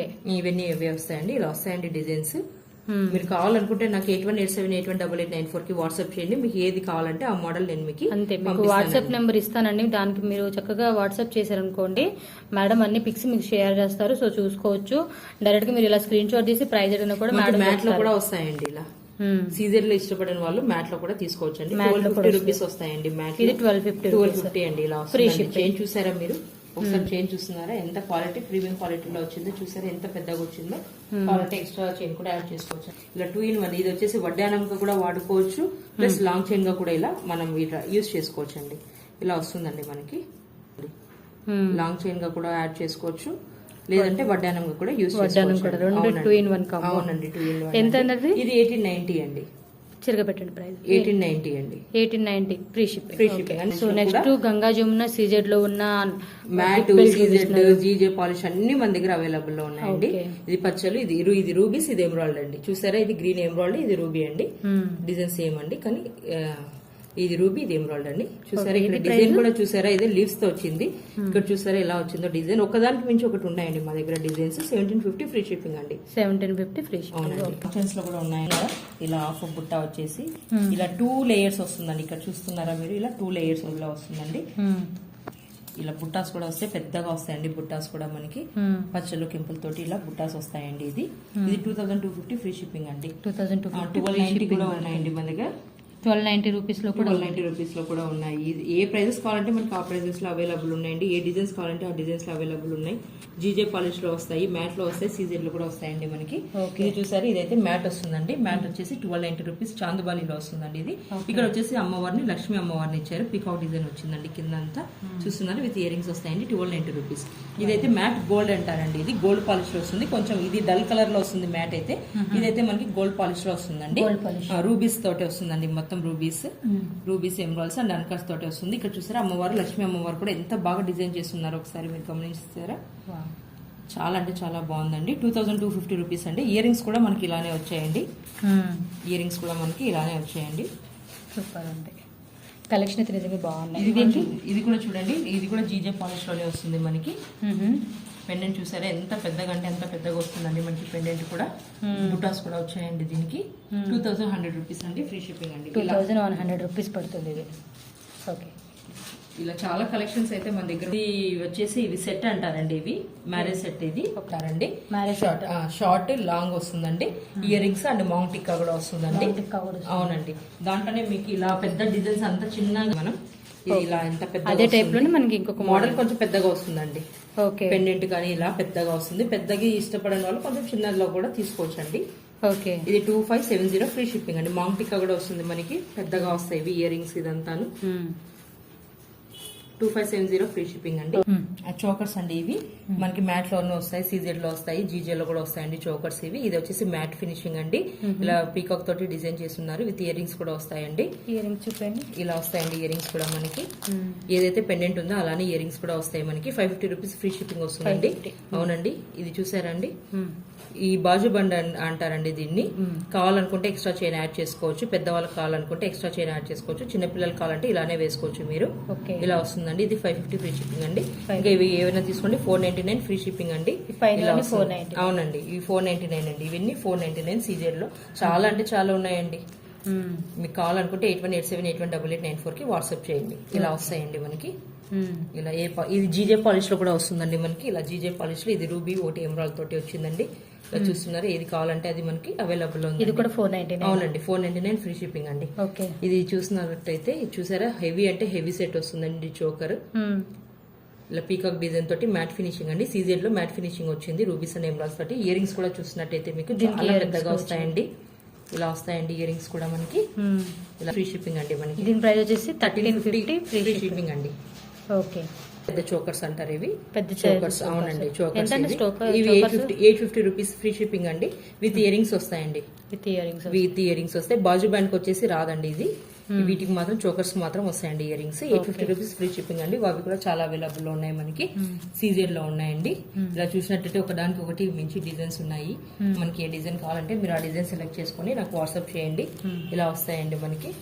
ఇవన్నీ అవే వస్తాయండి. ఇలా వస్తాయండి డిజైన్స్. మీరు కావాలనుకుంటే నాకు 8187888894 కి వాట్సాప్ చేయండి. మీకు ఏది కావాలంటే ఆ మోడల్ నేను మీకు అంతే. మీకు వాట్సాప్ నెంబర్ ఇస్తానండి. దానికి మీరు చక్కగా వాట్సాప్ చేశారనుకోండి, మేడం అన్ని పిక్స్ మీకు షేర్ చేస్తారు. సో చూసుకోవచ్చు. డైరెక్ట్ గా మీరు ఇలా స్క్రీన్ షాట్ తీసి ప్రైజ్ అడిగినా కూడా మ్యాట్ లో కూడా వస్తాయండి. ఇలా సీజర్ లో ఇష్టపడిన వాళ్ళు మ్యాట్ లో కూడా తీసుకోవచ్చు అండి. 1250 రూపీస్ వస్తాయండి. మ్యాట్ 1250 అండి. ఇలా వస్తుంది. చైన్ చూసారా మీరు, ఒకసారి చైన్ చూస్తున్నారా ఎంత క్వాలిటీ, ప్రీమియం క్వాలిటీలో వచ్చిందో చూసారా, ఎంత పెద్దగా వచ్చిందో. క్వాలిటీ ఎక్స్ట్రా చైన్ కూడా యాడ్ చేసుకోవచ్చు. ఇలా 2 in 1. ఇది వచ్చేసి వడ్డానంగా కూడా వాడుకోవచ్చు, ప్లస్ లాంగ్ చైన్ గా కూడా ఇలా మనం ఇట్లా యూజ్ చేసుకోవచ్చు అండి. ఇలా వస్తుందండి మనకి. లాంగ్ చైన్ గా కూడా యాడ్ చేసుకోవచ్చు, లేదంటే వడ్డానంగా కూడా యూజ్ చేసుకోవచ్చు. 2 in 1 అవునండి. 2 in 1. ఎంత అన్నది? ఇది 1890 అండి. చిరగబెట్టండి ప్రైస్. 1890 అండి. 1890 free shipping. So next Ganga Jamuna CZ లో ఉన్న మ్యాట్, సీజెడ్, జీజే పాలిష్ అన్ని మన దగ్గర అవైలబుల్ లో ఉన్నాయండి. ఇది పచ్చలు, ఇది రూబీస్, ఇది ఎమరాల్డ్ అండి. చూసారా, ఇది గ్రీన్ ఎమరాల్డ్, ఇది రూబీ అండి. డిజైన్ సేమ్ అండి, కానీ ఇది రూబీ, ఇది ఎమరాల్డ్ అండి. చూసారా ఇక్కడ డిజైన్ కూడా చూసారా, ఇది లీవ్స్ తో వచ్చింది. ఇక్కడ చూసారా ఎలా వచ్చిందో డిజైన్. ఒకదానికి మించి ఒకటి ఉన్నాయండి మా దగ్గర డిజైన్స్. 1750 ఫ్రీ షిప్పింగ్ అండి. 1750 ఫ్రీ షిప్పింగ్. ఆప్షన్స్ లో కూడా ఉన్నాయి కదా. ఇలా హాఫ్ బుట్ట వచ్చేసి ఇలా 2 లేయర్స్ వస్తుందండి. ఇక్కడ చూస్తున్నారా మీరు, ఇలా 2 లేయర్స్ ఇలా వస్తుందండి. ఇలా బుట్టాస్ కూడా వస్తాయి, పెద్దగా వస్తాయండి బుట్టాస్ కూడా మనకి. పచ్చలు కెంపుల తోటి ఇలా బుట్టాస్ వస్తాయండి. ఇది 2250 ఫ్రీ షిప్పింగ్ అండి. 1290 కూడా ఉన్నాయండి మన దగ్గర. 1290 రూపీస్ లో కూడా 1290 రూపీస్ లో కూడా ఉన్నాయి. ఏ ప్రైజెస్ కావాలంటే మనకి ఆ ప్రైజెస్ లో అవైలబుల్ ఉన్నాయండి. ఏ డిజైన్స్ కావాలంటే ఆ డిజైన్స్ లో అవైలబుల్ ఉన్నాయి. జీజే పాలిష్ లో వస్తాయి, మ్యాట్ లో వస్తాయి, సీజర్ లో కూడా వస్తాయండి మనకి. ఇది చూసారు, ఇదైతే మ్యాట్ వస్తుందండి. మ్యాట్ వచ్చేసి 1290 రూపీస్ చాందుబాలిలో వస్తుందండి. ఇది ఇక్కడ వచ్చేసి అమ్మవారిని, లక్ష్మీ అమ్మవారిని ఇచ్చారు. పీకాక్ డిజైన్ వచ్చిందండి కింద అంతా. చూస్తున్నారు, విత్ ఇయర్ రింగ్స్ వస్తాయండి. 1290 రూపీస్. ఇదైతే మ్యాట్ గోల్డ్ అంటారండి. ఇది గోల్డ్ పాలిష్ లో వస్తుంది. కొంచెం ఇది డల్ కలర్ లో వస్తుంది మ్యాట్ అయితే. ఇదైతే మనకి గోల్డ్ పాలిష్ లో వస్తుందండి. రూబీస్ తోటి వస్తుందండి మొత్తం మొత్తం రూబీస్ ఎమరాల్డ్స్ అండ్ అన్కట్స్ తోటి వస్తుంది. ఇక్కడ చూసారా అమ్మవారు లక్ష్మీ అమ్మవారు కూడా ఎంత బాగా డిజైన్ చేస్తున్నారు ఒకసారి మీరు గమనిస్తారా. చాలా అంటే చాలా బాగుందండి. 2250 రూపీస్ అండి. ఇయర్ రింగ్స్ కూడా మనకి ఇలానే వచ్చాయండి. ఇయర్ రింగ్స్ కూడా మనకి ఇలానే వచ్చాయండి. సూపర్ అండి. కలెక్షన్ అయితే నిజంగా బాగున్నాయి. ఇది కూడా చూడండి, ఇది కూడా జీజే పాలిష్ లోనే వస్తుంది మనకి. పెండెంట్ చూసారా ఎంత పెద్దగా అంటే ఎంత పెద్దగా వస్తుందండి మనకి. పెండెంట్ కూడా బుటాస్ కూడా వచ్చాయండి. దీనికి 2100 రూపీస్ అండి. ఫ్రీ షిప్పింగ్ అండి. 2100 రూపీస్ పడుతుంది ఇది. ఓకే, ఇలా చాలా కలెక్షన్స్ అయితే మన దగ్గర. ఇది వచ్చేసి ఇవి సెట్ అంటారండి. ఇవి మ్యారేజ్ సెట్. ఇది ఒకసారండి మ్యారేజ్ షార్ట్ లాంగ్ వస్తుందండి. Ear rings and mount tikka కూడా వస్తుందండి. అవునండి. దాంట్లోనే మీకు ఇలా పెద్ద డిజైన్స్ అంతా చిన్నగా మనం ఇది ఇలా ఎంత పెద్ద అదే టైప్ లోనే మనకి ఇంకొక మోడల్ కొంచెం పెద్దగా వస్తుందండి. ఓకే, పెండెంట్ కానీ ఇలా పెద్దగా వస్తుంది. పెద్దగా ఇష్టపడని వాళ్ళు కొంచెం చిన్నలో కూడా తీసుకోవచ్చండి. ఓకే, ఇది 2570 ఫ్రీ షిప్పింగ్ అండి. మౌంట్ టిక్కా కూడా వస్తుంది మనకి. పెద్దగా వస్తాయి ఇవి ఇయర్ రింగ్స్ ఇదంతాను. 2570 ఫ్రీ షిప్పింగ్ అండి. చోకర్స్ అండి. ఇవి మనకి మ్యాట్ లోనే వస్తాయి, సీజెడ్ లో వస్తాయి, జీజే లో కూడా వస్తాయండి చోకర్స్ ఇవి. ఇది వచ్చేసి మ్యాట్ ఫినిషింగ్ అండి. ఇలా పీకాక్ తోటి డిజైన్ చేస్తున్నారు. విత్ ఇయర్ రింగ్స్ కూడా వస్తాయండి. ఇయర్ రింగ్స్ చూపండి. ఇలా వస్తాయండి ఇయర్ రింగ్స్ కూడా మనకి. ఏదైతే పెండెంట్ ఉందో అలానే ఇయర్ రింగ్స్ కూడా వస్తాయి మనకి. 550 రూపీస్ ఫ్రీ షిప్పింగ్ వస్తుందండి. అవునండి. ఇది చూసారండి, ఈ బాజు బండ్ అంటారండి దీన్ని. కావాలనుకుంటే ఎక్స్ట్రా చైన్ యాడ్ చేసుకోవచ్చు. పెద్దవాళ్ళకి కావాలనుకుంటే ఎక్స్ట్రా చైన్ యాడ్ చేసుకోవచ్చు. చిన్నపిల్లలు కావాలంటే ఇలానే వేసుకోవచ్చు మీరు. ఇలా వస్తుందండి. ఇది 550 ఫ్రీ షిప్పింగ్ అండి. ఇంకా ఇవి ఏమైనా తీసుకోండి 499 ఫ్రీ షిప్పింగ్ అండి. అవునండి, ఇవి 499 అండి. ఇవన్నీ 499 సీజెడ్ లో. చాలా అంటే చాలా ఉన్నాయండి. మీకు కావాలనుకుంటే 8187818894 కి వాట్సాప్ చేయండి. ఇలా వస్తాయండి మనకి. ఇలా ఇది జీజే పాలిష్ లో కూడా వస్తుందండి మనకి. ఇలా జీజే పాలిష్ లో ఇది రూబీ ఒకటి ఎమరాల్డ్ తోటి వచ్చిందండి. ఇలా చూస్తున్నారు. ఏది కావాలంటే అది మనకి అవైలబుల్ ఉంది. ఇది కూడా 499. అవునండి, 499 ఫ్రీ షిప్పింగ్ అండి. ఓకే, ఇది చూసినట్టయితే చూసారా హెవీ అంటే హెవీ సెట్ వస్తుందండి. చోకర్ ఇలా పీకాక్ డిజైన్ తోటి మ్యాట్ ఫినిషింగ్ అండి. సీజెడ్ లో మ్యాట్ ఫినిషింగ్ వచ్చింది. రూబీస్ అండ్ ఎమరాల్డ్స్ తోటి. ఇయర్ రింగ్స్ కూడా చూసినట్టయితే మీకు చాలా పెద్దగా వస్తాయండి. ఇలా వస్తాయండి ఇయర్ రింగ్స్ కూడా మనకి. ఇలా ఫ్రీ షిప్పింగ్ అండి మనకి. దీని ప్రైస్ వచ్చేసి 1350 ఫ్రీ షిప్పింగ్ అండి. ఓకే, పెద్ద చోకర్స్ అంటారు ఇవి. పెద్ద చోకర్స్. అవునండి, చోకర్స్ ఇవి 850 రూపీస్ ఫ్రీ షిప్పింగ్ అండి. విత్ ఇయర్ రింగ్స్ వస్తాయండి. విత్ ఇయర్ రింగ్స్ వస్తాయి. బాజు బ్యాండ్ కి వచ్చేసి రాదండి ఇది. వీటికి మాత్రం చోకర్స్ మాత్రం వస్తాయండి ear rings. 850 rupees free shipping అండి. అవి కూడా చాలా అవైలబుల్ లో ఉన్నాయి మనకి. సీజెడ్ లో ఉన్నాయండి. ఇలా చూసినట్టయితే ఒకదానికి ఒకటి మించి డిజైన్స్ ఉన్నాయి. మనకి ఏ డిజైన్ కావాలంటే మీరు ఆ డిజైన్ సెలెక్ట్ చేసుకుని నాకు వాట్సాప్ చేయండి. ఇలా వస్తాయండి మనకి.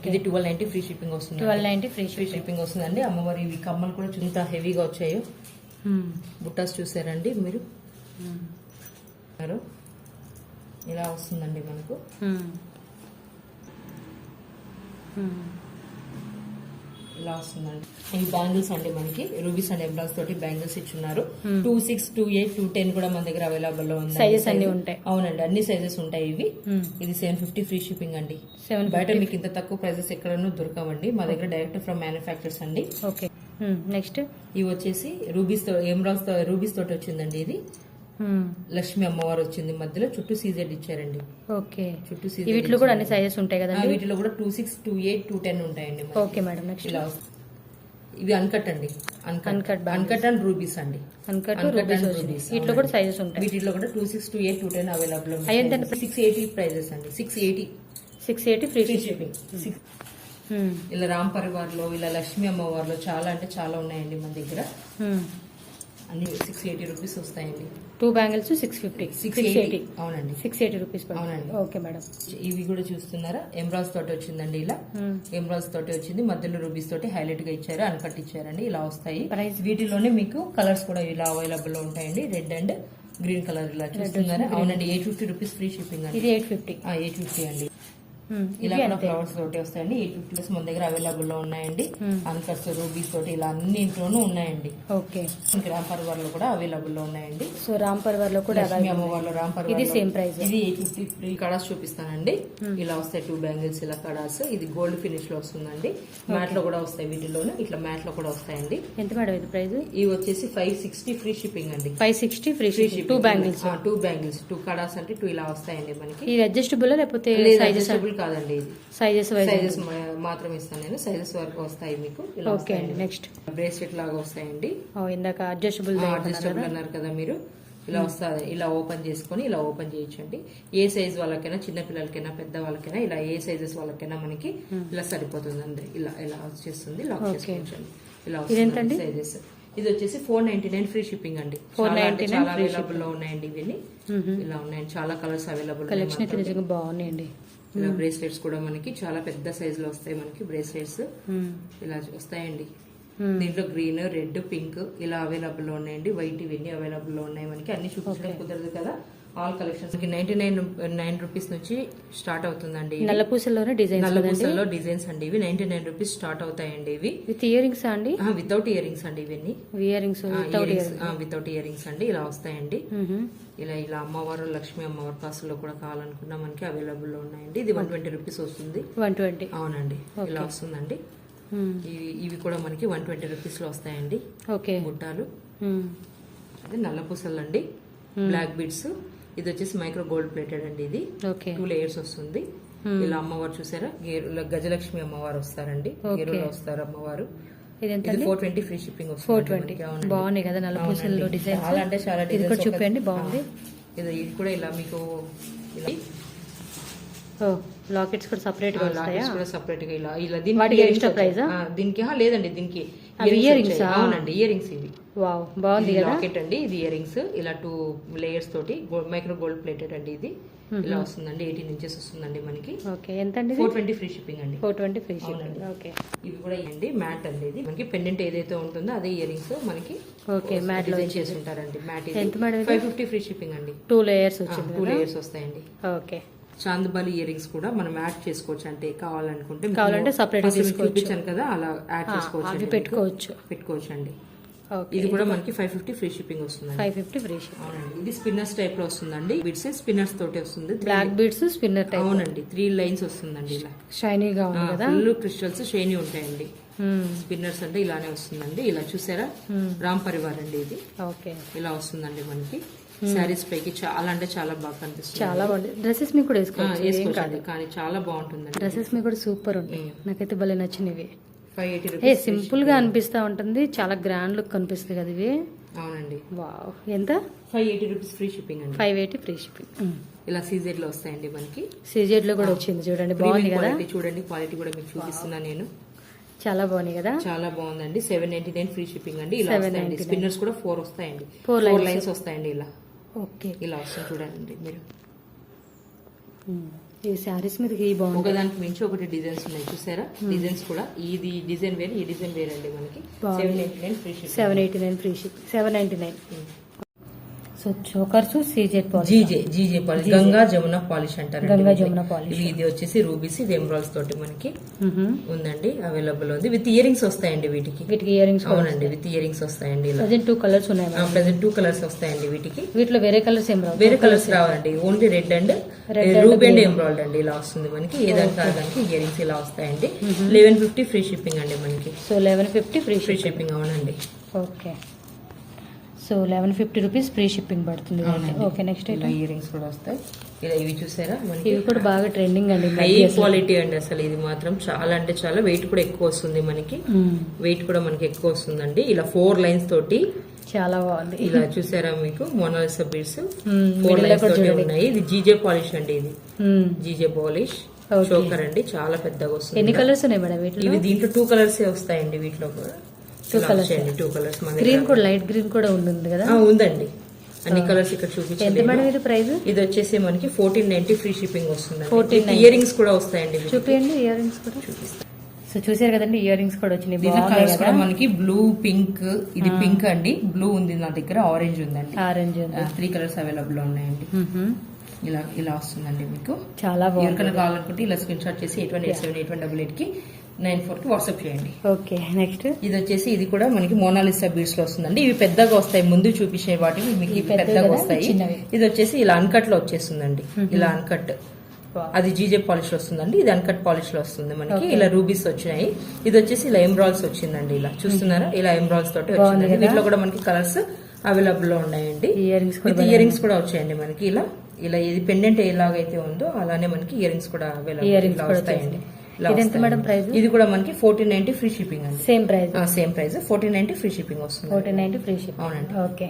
ఇది 1290 ఫ్రీ షిప్పింగ్ వస్తుంది. 1290 ఫ్రీ షిప్పింగ్ వస్తుందండి. అమ్మవారి ఇవి కమ్మలు కూడా ఎంత హెవీగా వచ్చాయో. బుట్టాస్ చూసారండి మీరు. ఇలా వస్తుందండి మనకు. ఇలా వస్తుందండి. ఈ బ్యాంగిల్స్ అండి మనకి రూబీస్ అండ్ ఎమరాల్డ్స్ తోటి బ్యాంగిల్స్ ఇచ్చున్నారు. 26, 28, 210 కూడా మన దగ్గర అవైలబుల్ లో ఉంది. సైజెస్ అన్ని ఉంటాయి. అవునండి, అన్ని సైజెస్ ఉంటాయి ఇవి. ఇది 750 ఫ్రీ షిప్పింగ్ అండి. బయట మీకు ఇంత తక్కువ ప్రైసెస్ ఎక్కడనూ దొరకవండి. మా దగ్గర డైరెక్ట్ ఫ్రమ్ మ్యానుఫ్యాక్చర్స్ అండి. ఓకే, నెక్స్ట్ ఇవి వచ్చేసి రూబీస్ రూబీస్ తోటి వచ్చిందండి. ఇది లక్ష్మీ అమ్మవారు వచ్చింది. మధ్యలో చుట్టూ సీజెడ్ ఇచ్చారండి. ఓకే, చుట్టూ సీజెడ్. వీటిలో కూడా అన్ని సైజెస్ ఉంటాయి కదా. వీటిలో కూడా 26, 28, 210 ఉంటాయండి. ఓకే మేడం, నెక్స్ట్ ఇలా ఇవి అన్కట్ అండి. అన్కట్ అండ్ రూబీస్ అండి. Uncut rubies. వీటిలో కూడా సైజెస్ ఉంటాయి. వీటిలో కూడా 26, 28, 210 అవైలబుల్ ఉన్నాయి. 680 ప్రైజెస్ అండి. 680 ఫ్రీ షిప్పింగ్. ఇలా రామ్ పరివార్ లో, ఇలా లక్ష్మీ అమ్మవారిలో చాలా అంటే చాలా ఉన్నాయండి మన దగ్గర. అన్ని 680 రూపీస్ వస్తాయండి. 2 బ్యాంగిల్స్ 680. అవునండి, 680 రూపీస్. అవునండి. Okay madam. ఇవి కూడా చూస్తున్నారా ఎమరాల్డ్స్ తోటి వచ్చిందండి. ఇలా ఎమరాల్డ్స్ తోటి వచ్చింది. మధ్యలో రూబీస్ తోటి హైలైట్ గా ఇచ్చారు, అన్కట్ ఇచ్చారండి. ఇలా వస్తాయి. వీటిలోనే మీకు కలర్స్ కూడా ఇలా అవైలబుల్ లో ఉంటాయండి. Red and green colour. ఇలా చూస్తున్నారా. అవునండి, 850 రూపీస్ ఫ్రీ షిప్పింగ్ అండి. ఇది 850 అండి. ఇలా ఫ్లవర్స్ తోటి వస్తాయండి. 850 మన దగ్గర అవైలబుల్ లో ఉన్నాయండి. అన్కట్స్ రూబీస్ తోటి ఇలా అన్నింటిలోనూ ఉన్నాయండి. ఓకే, రామ్ పర్వార్ లో కూడా అవైలబుల్ లో ఉన్నాయండి. సో రామ్ పర్వార్ లో కూడా అమ్మవారిలో రామ్ పర్వార్ ఇది సేమ్ ప్రైస్. ఇది 850 కడాస్ చూపిస్తానండి. ఇలా వస్తాయి 2 బ్యాంగిల్స్ ఇలా కడాస్. ఇది గోల్డ్ ఫినిష్ లో వస్తుందండి. మ్యాట్ లో కూడా వస్తాయి. వీటిలోనే ఇట్లా మ్యాట్ లో కూడా వస్తాయండి. ఎంత మేడం ఇది ప్రైస్? ఇవి వచ్చేసి 560 ఫ్రీ షిప్పింగ్ అండి. 560 free shipping. 2 bangles. 2 bangles 2 kadas అంటే 2 ఇలా వస్తాయండి మనకి. ఇది అడ్జస్టబుల్ లేకపోతే అడ్జస్టబుల్ కాదండి. ఇది సైజెస్ మాత్రం ఇస్తాను నేను. సైజెస్ వరకు వస్తాయి మీకు. ఓకే అండి, నెక్స్ట్ బ్రేస్లెట్ లాగా వస్తాయండి. ఇందాక అడ్జస్టబుల్ అడ్జస్టబుల్ అన్నారు కదా మీరు. ఇలా వస్తుంది. ఇలా ఓపెన్ చేసుకొని ఇలా ఓపెన్ చేయొచ్చండి. ఏ సైజ్ వాళ్ళకైనా, చిన్న పిల్లలకైనా, పెద్ద వాళ్ళకైనా, ఇలా ఏ సైజెస్ వాళ్ళకైనా మనకి ఇలా సరిపోతుంది అండి. ఇలా ఇలా వచ్చేస్తుంది, లాక్ చేసుకోవచ్చండి. ఇలా వస్తుంది సైజెస్. ఇది వచ్చేసి 499 ఫ్రీ షిప్పింగ్ అండి. చాలా అవైలబుల్ లో ఉన్నాయండి ఇవన్నీ. ఇలా ఉన్నాయండి, చాలా కలర్స్ అవైలబుల్. కలెక్షన్ అయితే నిజంగా బాగున్నాయండి. ఇలా బ్రేస్లెట్స్ కూడా మనకి చాలా పెద్ద సైజ్ లో వస్తాయి. మనకి బ్రేస్లెట్స్ ఇలా వస్తాయండి. దీంట్లో గ్రీన్, రెడ్, పింక్ ఇలా అవైలబుల్ లో ఉన్నాయండి. వైట్ ఇవన్నీ అవైలబుల్ లో ఉన్నాయి. మనకి అన్ని చూపించడం కుదరదు కదా. ఆల్ కలెక్షన్స్ 99 రూపీస్ నుంచి స్టార్ట్ అవుతుందండి. నల్లపూసల్లోనే డిజైన్స్, నల్లపూసల్లో డిజైన్స్ అండి. ఇవి 99 రూపీస్ స్టార్ట్ అవుతాయండి. ఇవి విత్ ఇయర్ రింగ్స్ అండి? వితౌట్ ఇయర్ రింగ్స్ అండి. ఇవన్నీ ear rings without ear rings అండి. ఇలా వస్తాయండి. ఇలా ఇలా అమ్మవారు, లక్ష్మీ అమ్మవారు కాసులో కూడా కావాలనుకున్నా మనకి అవైలబుల్ లో ఉన్నాయండి. ఇది 120 రూపీస్ వస్తుంది. 120 అవునండి. ఇలా వస్తుందండి. ఇవి కూడా మనకి 120 రూపీస్ లో వస్తాయండి. ఓకే. బుట్టాలు అదే నల్లపూసలు అండి. Black beads. ఇది వచ్చేసి మైక్రో గోల్డ్ ప్లేటెడ్ అండి. ఇది 2 లేయర్స్ వస్తుంది. ఇలా అమ్మవారు చూసారా, గజలక్ష్మి అమ్మవారు వస్తారండి. గేరులో వస్తారు అమ్మవారు. ఇది 420 ఫ్రీ షిప్పింగ్ వస్తుంది. 420 బాగున్నాయి కదా నల్లపూసల్లో డిజైన్. చాలా అంటే చాలా డిజైన్స్ చూపండి, బాగుంది. ఇది కూడా ఇలా మీకు లాకెట్స్ కూడా సెపరేట్ గా వస్తాయా? కూడా సెపరేట్ గా ఇలా ఇలా వాటికి ఎక్స్ట్రా ప్రైస్? దీనికి లేదండి, దీనికి ఇయర్ రింగ్స్. అవునండి, ఇయర్ రింగ్స్ ఇవి. వావ్, బాగుంది కదా. లాకెట్ అండి, ఇది ఇయర్ రింగ్స్. ఇలా 2 లేయర్స్ తోటి మైక్రో గోల్డ్ ప్లేటెడ్ అండి. ఇది ఇలా వస్తుందండి. 18 ఇంచెస్ వస్తుందండి మనకి. ఓకే. ఎంత అండి? 420 ఫ్రీ షిప్పింగ్ అండి. 420 ఫ్రీ షిప్పింగ్. ఓకే. ఇవి కూడా అండి మ్యాట్ అండి. ఇది మనకి పెండెంట్ ఏదైతే ఉంటుందో అదే ఇయర్ రింగ్స్ మనకి. ఓకే, మ్యాట్ లో చేసి ఉంటారండి. మ్యాట్ ఎంత మేడం? 550 ఫ్రీ షిప్పింగ్ అండి. 2 లేయర్స్ వచ్చింది. 2 లేయర్స్ వస్తాయండి. ఓకే. చాందబాలి ఇయర్ రింగ్స్ కూడా మనం యాడ్ చేసుకోవచ్చు. అంటే కావాలంటే సెపరేట్ చూపించాను కదా, అలా యాడ్ చేసుకోవచ్చు, పెట్టుకోవచ్చు అండి. ఇది కూడా మనకి 550 ఫ్రీ షిప్పింగ్ వస్తుంది. 550 ఫ్రీ షిప్పింగ్. అవునండి. ఇది స్పిన్నర్స్ టైప్ లో వస్తుందండి. బీడ్స్ స్పిన్నర్స్ తోటి వస్తుంది. Black beads spinner type. అవునండి. 3 లైన్స్ వస్తుందండి. ఇలా షైనీగా ఉంది కదా. ఫుల్ క్రిస్టల్స్ షైనీ ఉంటాయండి. స్పిన్నర్స్ అంటే ఇలానే వస్తుందండి. ఇలా చూసారా, రామ్ పరివార్ అండి ఇది. ఓకే. ఇలా వస్తుందండి మనకి. శారీస్ పైకి చాలా అంటే చాలా బాగా కనిపిస్తుంది. చాలా బాగుంది. డ్రెస్సెస్ మీకు కూడా వేసుకోవచ్చు కానీ చాలా బాగుంటుంది. డ్రెస్సెస్ మీకు కూడా సూపర్ ఉంటాయి. నాకైతే భలే నచ్చినవి. 580 రూపీస్. సింపుల్ గా అనిపిస్తా ఉంటుంది, చాలా గ్రాండ్ లుక్ కనిపిస్తుంది కదా ఇవి. అవునండి. వావ్. ఎంత? 580 రూపీస్ ఫ్రీ షిప్పింగ్ అండి. 580 ఫ్రీ షిప్పింగ్. ఇలా సీజెడ్ లో వస్తాయండి మనకి. సీజెడ్ లో కూడా వచ్చింది చూడండి, బాగుంది కదా. చూడండి క్వాలిటీ కూడా మీకు చూపిస్తున్నా నేను. చాలా బాగుంది కదా. చాలా బాగుందండి. 799 ఫ్రీ షిప్పింగ్ అండి. ఇలా వస్తాయండి. స్పిన్నర్స్ కూడా 4 వస్తాయండి. 4 లైన్స్ వస్తాయండి. ఇలా ఓకే. ఇలా వస్తుంది చూడండి మీరు. ఈ శారీస్ మీద బాగుంది. ఒకదానికి మించి ఒకటి డిజైన్స్ ఉన్నాయి చూసారా. డిజైన్స్ కూడా ఇది డిజైన్ వేరు, ఈ డిజైన్ వేరు అండి మనకి. 789 free shipping. 789 free shipping. 799. So chokers CZ polish, GJ polish, Ganga Jamuna polish అంటారు. గంగా జమున పాలిష్. ఇది వచ్చేసి రూబీస్, ఇది ఎమరాల్డ్స్ తోటి మనకి ఉందండి, అవైలబుల్ ఉంది. విత్ ఇయర్ రింగ్స్ వస్తాయండి వీటికి. Ear rings. అవునండి, విత్ ఇయర్ రింగ్స్ వస్తాయండి. ప్రెజెంట్ 2 కలర్స్ ఉన్నాయి. ప్రెజెంట్ 2 కలర్స్ వస్తాయండి వీటికి. వీటిలో వేరే కలర్స్ ఏం రావు? వేరే కలర్స్ రావండి. Only red and ruby and emerald అండి. ఇలా వస్తుంది మనకి. ఏదానికి ఇయర్ రింగ్స్ ఇలా వస్తాయండి. 1150 ఫ్రీ షిప్పింగ్ అండి మనకి. So 1150 free shipping. అవునండి. Okay. So 1150 rupees free shipping పడుతుంది. ఓకే. నెక్స్ట్ ఇయర్ రింగ్స్ కూడా వస్తాయి. ఇలా ఇవి చూసారా మనకి. ఇవి కూడా బాగా ట్రెండింగ్ అండి. హై క్వాలిటీ అండి అసలు. ఇది మాత్రం చాలా అంటే చాలా వెయిట్ కూడా ఎక్కువ వస్తుంది మనకి. వెయిట్ కూడా మనకి ఎక్కువ వస్తుందండి. ఇలా 4 లైన్స్ తోటి చాలా బాగుంది. ఇలా చూసారా మీకు. మోనాలిసా బీడ్స్ 4 లైన్స్ తోటి ఉన్నాయి. ఇది జీజే పాలిష్ అండి. ఇది జీజే పాలిష్ చోకర్ అండి. చాలా పెద్దగా వస్తుంది. ఎన్ని కలర్స్ ఉన్నాయి మేడం వీటిలో? ఇవి దీంట్లో 2 కలర్స్ వస్తాయండి. వీటిలో కూడా 2 కలర్స్. గ్రీన్ కూడా, లైట్ గ్రీన్ కూడా ఉంటుంది కదా. ఉందండి. అన్ని కలర్స్ ఇక్కడ చూపించండి. ప్రైస్ ఇది వచ్చేసి మనకి 1490 ఫ్రీ షిప్పింగ్ వస్తుంది. ఇయర్ రింగ్స్ కూడా వస్తాయండి. చూపించండి. ఇయర్ రింగ్స్ కూడా చూపిస్తాను. సో చూసారు కదండి, ఇయర్ రింగ్స్ కూడా వచ్చినాయి. కలర్స్ కూడా మనకి బ్లూ, పింక్. ఇది పింక్ అండి. బ్లూ ఉంది నా దగ్గర, ఆరెంజ్ ఉందండి. 3 కలర్స్ అవైలబుల్ లో ఉన్నాయండి. ఇలా ఇలా వస్తుందండి మీకు. చాలా బాగుంది. ఎవరికైనా కావాలనుకుంటే ఇలా స్క్రీన్ షాట్ చేసి 81878188 కి 94 కి వాట్సాప్ చేయండి. ఓకే. నెక్స్ట్ ఇది వచ్చేసి ఇది కూడా మనకి మోనాలిసా బీడ్స్ లో వస్తుందండి. ఇవి పెద్దగా వస్తాయి. ముందు చూపించే వాటికి మీకు ఇవి పెద్దగా వస్తాయి. ఇది వచ్చేసి ఇలా అన్కట్ లో వచ్చేస్తుందండి. ఇలా అన్కట్. అది జీజే పాలిష్ వస్తుందండి. ఇది అన్కట్ పాలిష్ లో వస్తుంది మనకి. ఇలా రూబీస్ వచ్చినాయి. ఇది వచ్చేసి ఇలా ఎమరాల్డ్స్ వచ్చిందండి. ఇలా చూస్తున్నారా, ఇలా ఎమరాల్డ్స్ తోటి వచ్చిందండి. వీటిలో కూడా మనకి కలర్స్ అవైలబుల్ లో ఉన్నాయండి. విత్ ఇయర్ రింగ్స్ కూడా వచ్చాయండి మనకి. ఇలా ఇలా ఇది పెండెంట్ ఎలాగైతే ఉందో అలానే మనకి ఇయర్ రింగ్స్ కూడా అవైలబుల్ వస్తాయండి. ఇది కూడా మనకి 1490 ఫ్రీ షిప్పింగ్ అండి. Same price. 1490 ఫ్రీ షిప్పింగ్ వస్తుంది. 1490 ఫ్రీ షిప్పింగ్. అవునండి. ఓకే.